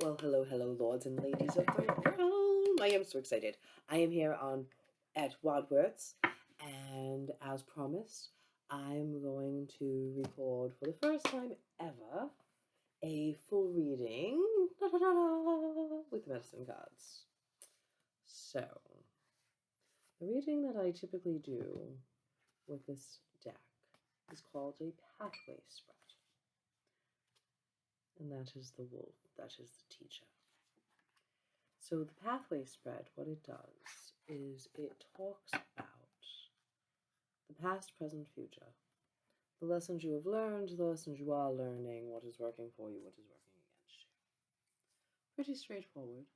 Well, hello, lords and ladies of the realm. I am so excited. I am here at Wadsworth's, and as promised, I'm going to record for the first time ever a full reading with the medicine cards. So, the reading that I typically do with this deck is called a pathway spread. And that is the wolf, that is the teacher. So the pathway spread, what it does is it talks about the past, present, future. The lessons you have learned, the lessons you are learning, what is working for you, what is working against you. Pretty straightforward.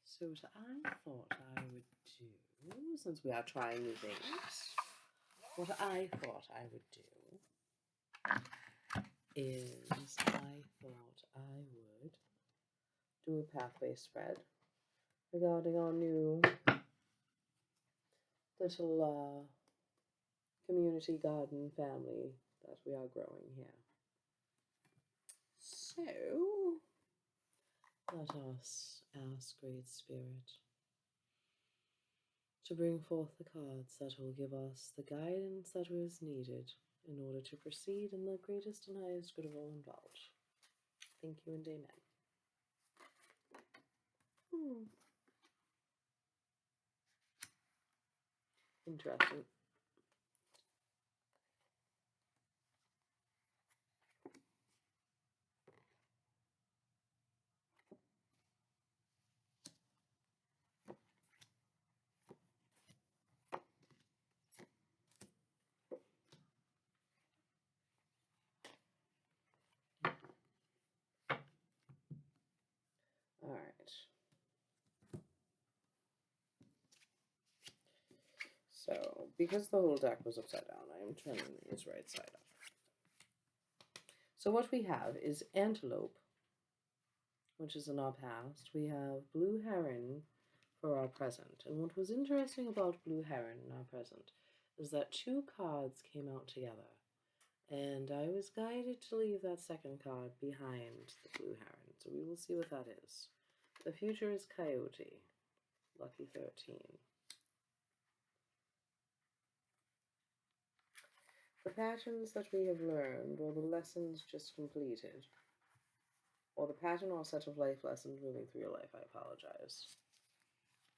So what I thought I would do, since we are trying new things, what I thought I would do is I thought I would do a pathway spread regarding our new little community garden family that we are growing here. So, let us ask Great Spirit to bring forth the cards that will give us the guidance that is needed in order to proceed in the greatest and highest good of all involved. Thank you and amen. Interesting. All right. So, because the whole deck was upside down, I am turning these right side up. So what we have is antelope, which is in our past. We have blue heron for our present. And what was interesting about blue heron in our present is that two cards came out together. And I was guided to leave that second card behind the blue heron. So we will see what that is. The future is coyote. Lucky 13. The patterns that we have learned, or the lessons just completed, or the pattern or set of life lessons moving through your life, I apologize,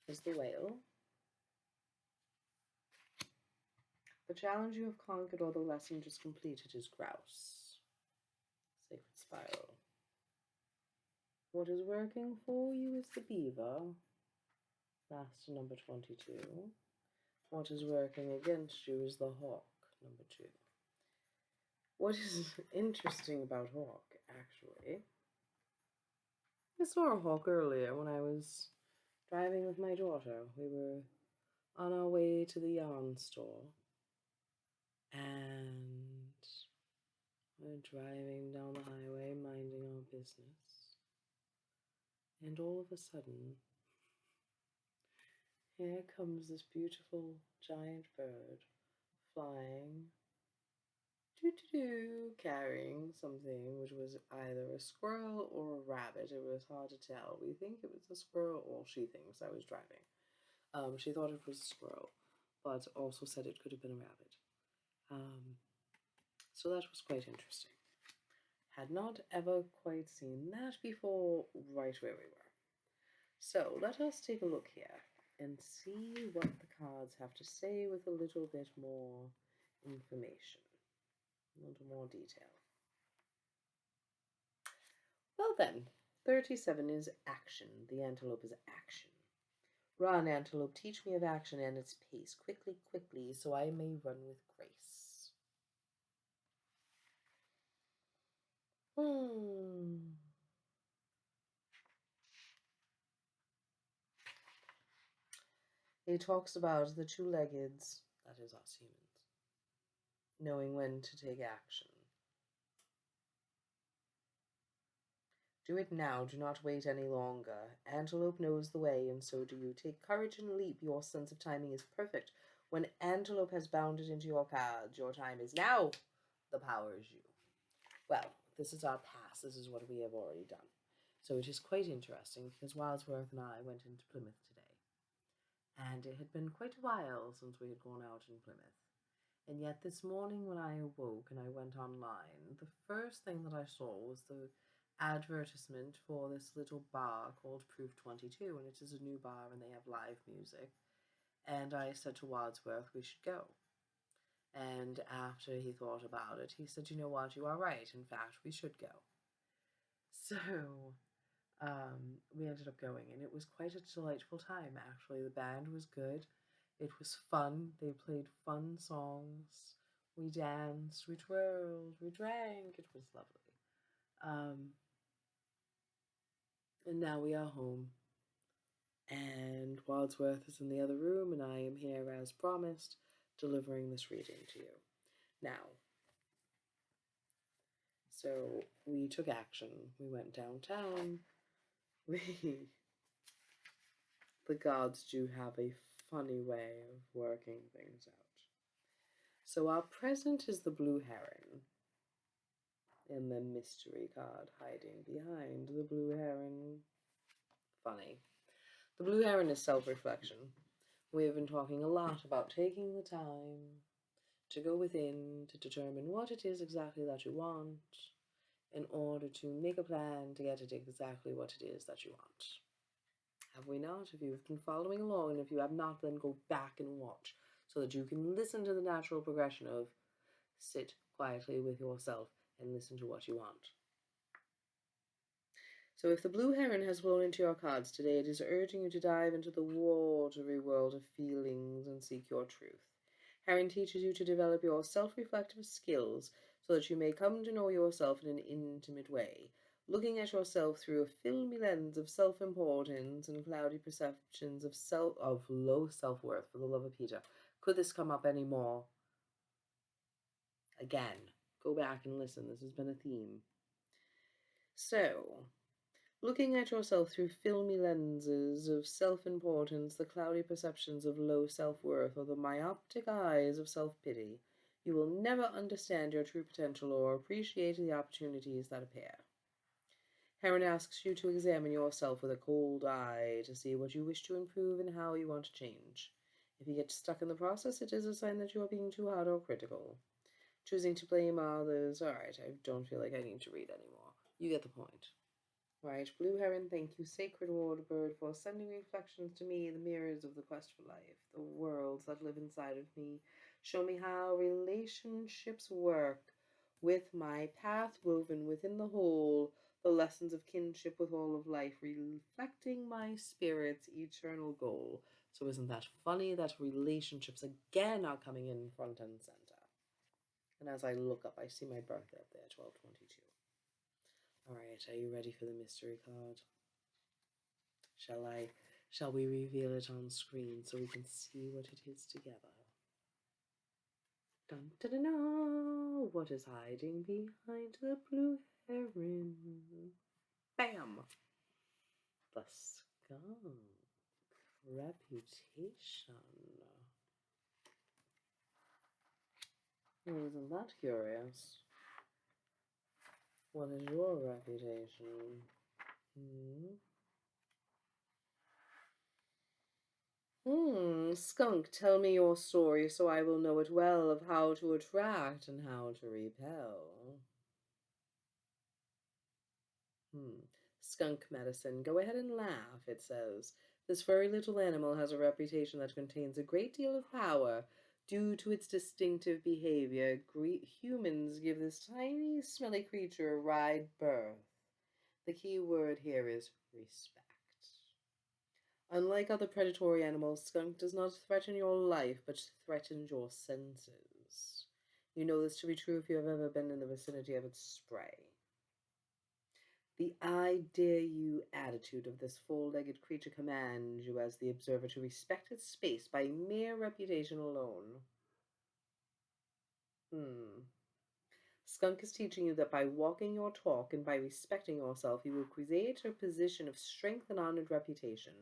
is the whale. The challenge you have conquered or the lesson just completed is grouse. Sacred spiral. What is working for you is the beaver. Last number 22. What is working against you is the hawk, number 2. What is interesting about hawk, actually, I saw a hawk earlier when I was driving with my daughter. We were on our way to the yarn store, and we're driving down the highway, minding our business, and all of a sudden, here comes this beautiful giant bird flying, carrying something which was either a squirrel or a rabbit. It was hard to tell. We think it was a squirrel, or she thinks. I was driving. She thought it was a squirrel, but also said it could have been a rabbit. So that was quite interesting. Had not ever quite seen that before, right where we were. So let us take a look here and see what the cards have to say with a little bit more information, a little more detail. Well then, 37 is action. The antelope is action. Run, antelope, teach me of action and its pace. Quickly, quickly, so I may run with grace. It talks about the two-leggeds, that is us humans, knowing when to take action. Do it now, do not wait any longer. Antelope knows the way, and so do you. Take courage and leap. Your sense of timing is perfect. When antelope has bounded into your cards, your time is now. The power is you. Well, this is our past. This is what we have already done. So it is quite interesting because Wadsworth and I went into Plymouth today, and it had been quite a while since we had gone out in Plymouth. And yet this morning when I awoke and I went online, the first thing that I saw was the advertisement for this little bar called Proof 22, and it is a new bar and they have live music. And I said to Wadsworth, we should go. And after he thought about it, he said, you know what, you are right. In fact, we should go. So we ended up going, and it was quite a delightful time, actually. The band was good. It was fun. They played fun songs. We danced, we twirled, we drank. It was lovely. And now we are home. And Wadsworth is in the other room, and I am here as promised, delivering this reading to you. Now, so we took action. We went downtown. The gods do have a funny way of working things out. So our present is the blue heron, and the mystery card hiding behind the blue heron. Funny. The blue heron is self-reflection. We have been talking a lot about taking the time to go within to determine what it is exactly that you want in order to make a plan to get it exactly what it is that you want. Have we not? If you've been following along, and if you have not, then go back and watch so that you can listen to the natural progression of sit quietly with yourself and listen to what you want. So if the blue heron has flown into your cards today, it is urging you to dive into the watery world of feelings and seek your truth. Heron teaches you to develop your self-reflective skills so that you may come to know yourself in an intimate way, looking at yourself through a filmy lens of self-importance and cloudy perceptions of low self-worth. For the love of Peter, could this come up any more? Again, go back and listen. This has been a theme. So, looking at yourself through filmy lenses of self-importance, the cloudy perceptions of low self-worth, or the myopic eyes of self-pity, you will never understand your true potential or appreciate the opportunities that appear. Heron asks you to examine yourself with a cold eye to see what you wish to improve and how you want to change. If you get stuck in the process, it is a sign that you are being too hard or critical. Choosing to blame others. Alright, I don't feel like I need to read anymore. You get the point. Right, blue heron, thank you, sacred water bird, for sending reflections to me, the mirrors of the quest for life, the worlds that live inside of me. Show me how relationships work with my path woven within the whole, the lessons of kinship with all of life, reflecting my spirit's eternal goal. So isn't that funny that relationships again are coming in front and center? And as I look up, I see my birthday up there, 12/22. Alright, are you ready for the mystery card? Shall we reveal it on screen so we can see what it is together? Dun dun dun dun! What is hiding behind the blue heron? Bam! The skunk. Reputation. Isn't that curious? What is your reputation? Skunk, tell me your story so I will know it well of how to attract and how to repel. Skunk medicine. Go ahead and laugh, it says. This furry little animal has a reputation that contains a great deal of power due to its distinctive behavior. Humans give this tiny, smelly creature a wide berth. The key word here is respect. Unlike other predatory animals, skunk does not threaten your life, but threatens your senses. You know this to be true if you have ever been in the vicinity of its spray. The I dare you attitude of this four-legged creature commands you as the observer to respect its space by mere reputation alone. Skunk is teaching you that by walking your talk and by respecting yourself, you will create a position of strength and honored reputation.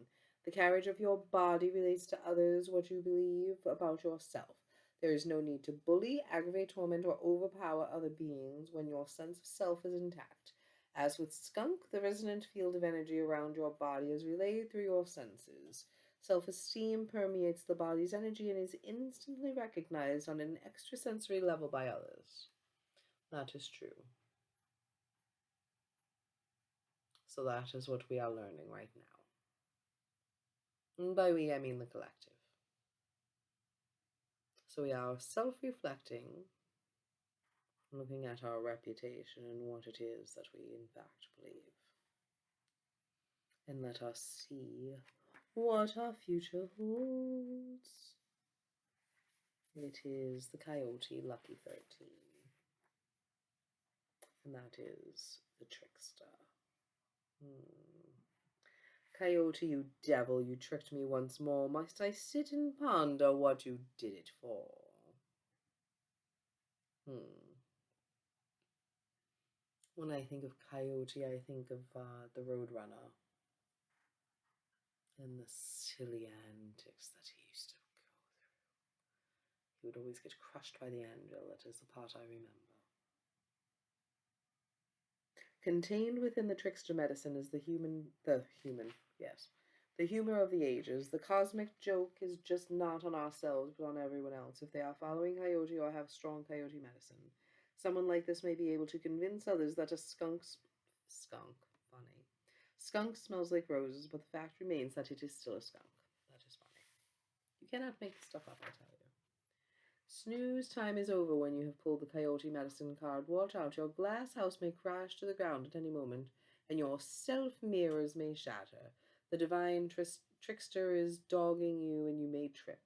The carriage of your body relates to others what you believe about yourself. There is no need to bully, aggravate, torment, or overpower other beings when your sense of self is intact. As with skunk, the resonant field of energy around your body is relayed through your senses. Self-esteem permeates the body's energy and is instantly recognized on an extrasensory level by others. That is true. So that is what we are learning right now. And by we, I mean the collective. So we are self-reflecting, looking at our reputation and what it is that we in fact believe. And let us see what our future holds. It is the coyote lucky 13. And that is the trickster. Coyote, you devil, you tricked me once more. Must I sit and ponder what you did it for? When I think of coyote, I think of the Roadrunner and the silly antics that he used to go through. He would always get crushed by the anvil. That is the part I remember. Contained within the trickster medicine is the humor of the ages. The cosmic joke is just not on ourselves, but on everyone else. If they are following coyote or have strong coyote medicine, someone like this may be able to convince others that a skunk smells like roses, but the fact remains that it is still a skunk. That is funny. You cannot make stuff up, I tell you. Snooze time is over when you have pulled the coyote medicine card. Watch out, your glass house may crash to the ground at any moment, and your self-mirrors may shatter. The divine trickster is dogging you, and you may trip.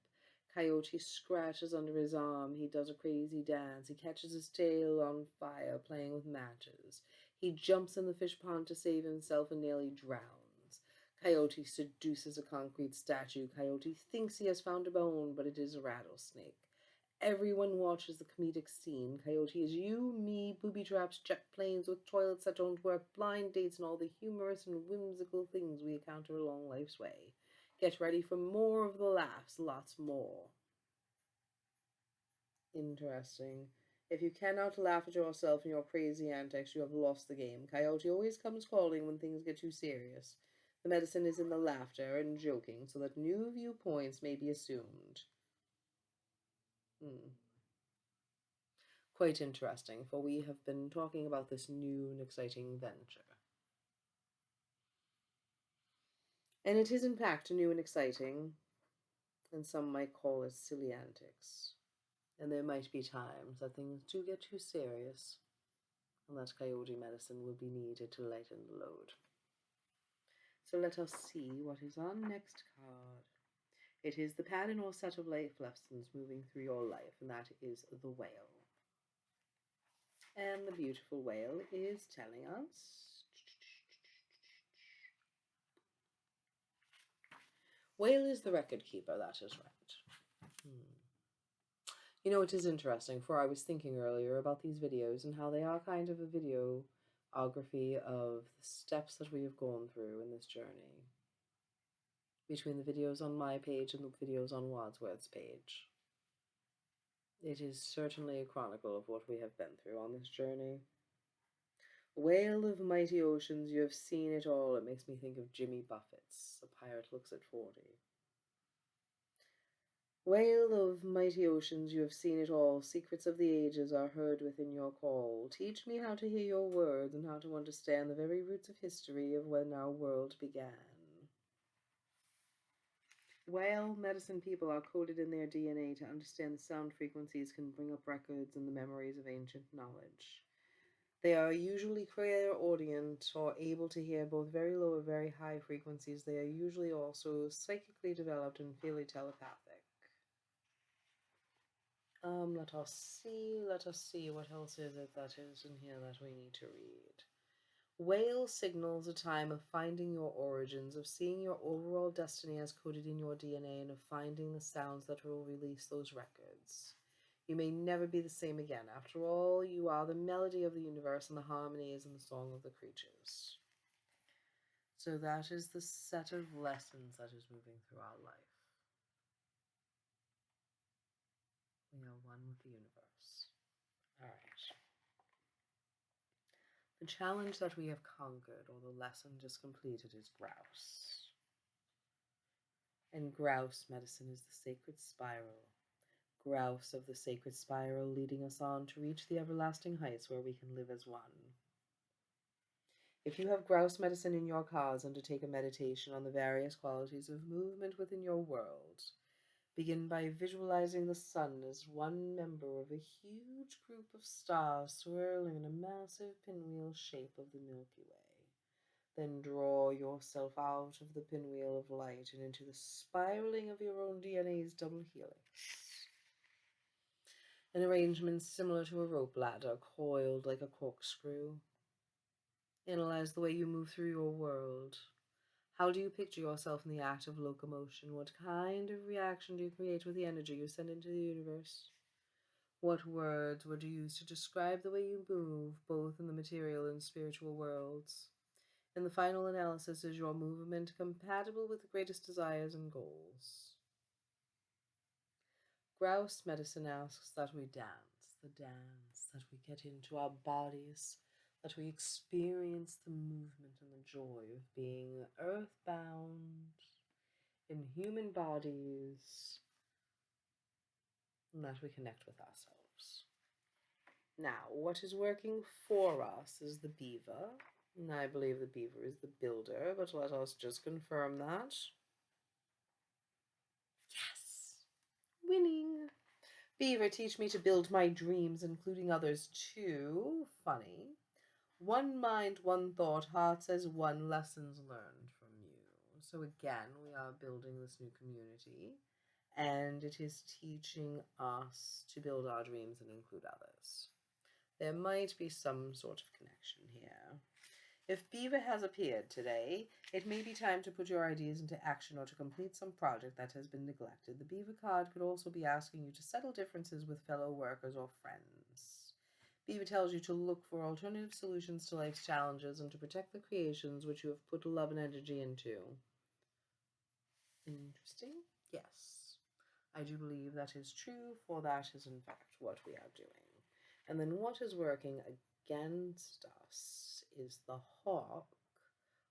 Coyote scratches under his arm. He does a crazy dance. He catches his tail on fire, playing with matches. He jumps in the fish pond to save himself and nearly drowns. Coyote seduces a concrete statue. Coyote thinks he has found a bone, but it is a rattlesnake. Everyone watches the comedic scene. Coyote is you, me, booby traps, jet planes with toilets that don't work, blind dates, and all the humorous and whimsical things we encounter along life's way. Get ready for more of the laughs, lots more. Interesting. If you cannot laugh at yourself and your crazy antics, you have lost the game. Coyote always comes calling when things get too serious. The medicine is in the laughter and joking, so that new viewpoints may be assumed. Quite interesting, for we have been talking about this new and exciting venture. And it is in fact new and exciting, and some might call it silly antics. And there might be times that things do get too serious, and that coyote medicine will be needed to lighten the load. So let us see what is on next card. It is the pattern or set of life lessons moving through your life, and that is the whale. And the beautiful whale is telling us, whale is the record keeper, that is right. You know, it is interesting, for I was thinking earlier about these videos and how they are kind of a videography of the steps that we have gone through in this journey. Between the videos on my page and the videos on Wadsworth's page. It is certainly a chronicle of what we have been through on this journey. Whale of mighty oceans, you have seen it all. It makes me think of Jimmy Buffett's A Pirate Looks at 40. Whale of mighty oceans, you have seen it all. Secrets of the ages are heard within your call. Teach me how to hear your words and how to understand the very roots of history of when our world began. Whale medicine people are coded in their DNA to understand the sound frequencies can bring up records and the memories of ancient knowledge. They are usually clairaudient or able to hear both very low and very high frequencies. They are usually also psychically developed and fairly telepathic. Let us see what else is it that is in here that we need to read. Whale signals a time of finding your origins, of seeing your overall destiny as coded in your DNA, and of finding the sounds that will release those records. You may never be the same again. After all, you are the melody of the universe, and the harmony is in the song of the creatures. So that is the set of lessons that is moving through our life. We are one with the universe. All right. The challenge that we have conquered, or the lesson just completed, is grouse. And grouse medicine is the sacred spiral. Grouse of the sacred spiral leading us on to reach the everlasting heights where we can live as one. If you have grouse medicine in your cause, undertake a meditation on the various qualities of movement within your world. Begin by visualizing the sun as one member of a huge group of stars swirling in a massive pinwheel shape of the Milky Way. Then draw yourself out of the pinwheel of light and into the spiraling of your own DNA's double helix. An arrangement similar to a rope ladder, coiled like a corkscrew. Analyze the way you move through your world. How do you picture yourself in the act of locomotion? What kind of reaction do you create with the energy you send into the universe? What words would you use to describe the way you move, both in the material and spiritual worlds? In the final analysis, is your movement compatible with the greatest desires and goals? Grouse medicine asks that we dance, the dance, that we get into our bodies, that we experience the movement and the joy of being earthbound in human bodies, and that we connect with ourselves. Now, what is working for us is the beaver. And I believe the beaver is the builder, but let us just confirm that. Yes! Winning! Beaver, teach me to build my dreams, including others too. Funny. One mind, one thought, heart says one, lessons learned from you. So again, we are building this new community, and it is teaching us to build our dreams and include others. There might be some sort of connection here. If Beaver has appeared today, it may be time to put your ideas into action or to complete some project that has been neglected. The Beaver card could also be asking you to settle differences with fellow workers or friends. Beaver tells you to look for alternative solutions to life's challenges and to protect the creations which you have put love and energy into. Interesting? Yes. I do believe that is true, for that is in fact what we are doing. And then what is working against us is the hawk,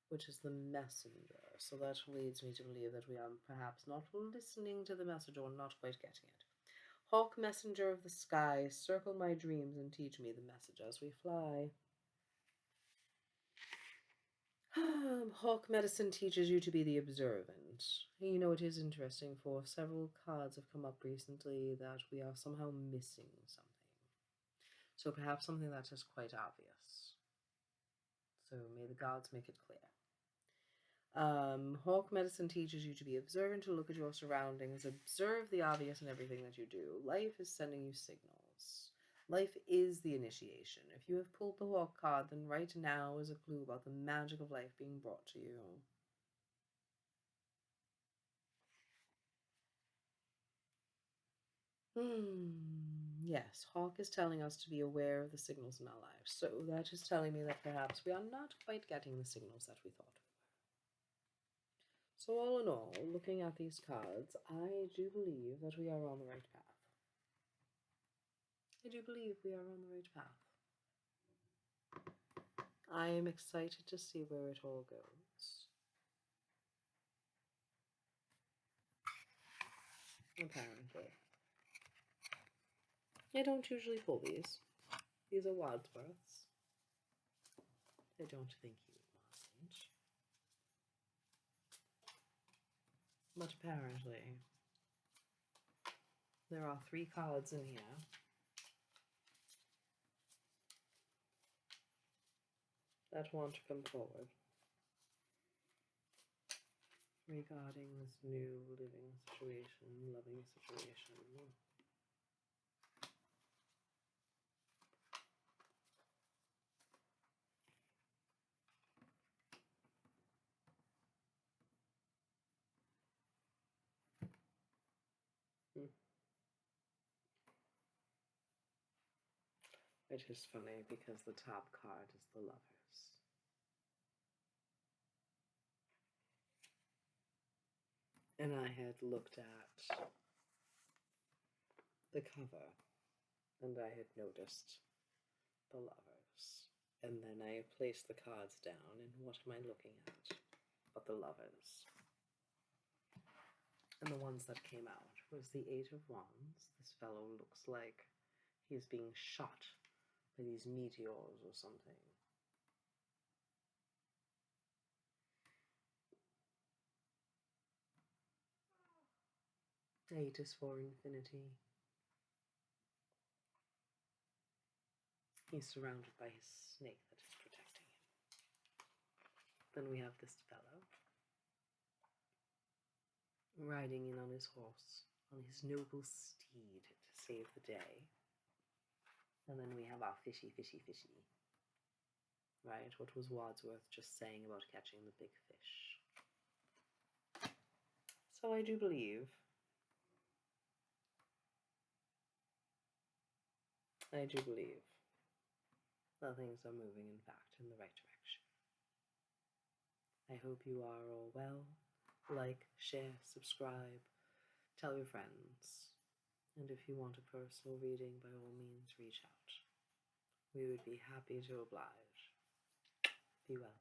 which is the messenger. So that leads me to believe that we are perhaps not listening to the message or not quite getting it. Hawk, messenger of the sky, circle my dreams and teach me the message as we fly. Hawk medicine teaches you to be the observant. You know, it is interesting, for several cards have come up recently that we are somehow missing something. So perhaps something that is quite obvious. So may the gods make it clear. Hawk medicine teaches you to be observant, to look at your surroundings, observe the obvious in everything that you do. Life is sending you signals. Life is the initiation. If you have pulled the Hawk card, then right now is a clue about the magic of life being brought to you. Yes, Hawk is telling us to be aware of the signals in our lives. So that is telling me that perhaps we are not quite getting the signals that we thought we were. So all in all, looking at these cards, I do believe that we are on the right path. I do believe we are on the right path. I am excited to see where it all goes. Apparently. I don't usually pull these. These are Wadsworths. I don't think you would mind. But apparently, there are 3 cards in here. That want to come forward regarding this new living situation, loving situation. It is funny because the top card is the Lovers. And I had looked at the cover and I had noticed the Lovers. And then I place the cards down, and what am I looking at but the lovers? And the ones that came out was the Eight of Wands. This fellow looks like he's being shot by these meteors or something. Eight is for infinity. He's surrounded by his snake that is protecting him. Then we have this fellow riding in on his horse, on his noble steed to save the day. And then we have our fishy, fishy, fishy. Right? What was Wadsworth just saying about catching the big fish? So I do believe that things are moving, in fact, in the right direction. I hope you are all well. Like, share, subscribe, tell your friends. And if you want a personal reading, by all means, reach out. We would be happy to oblige. Be well.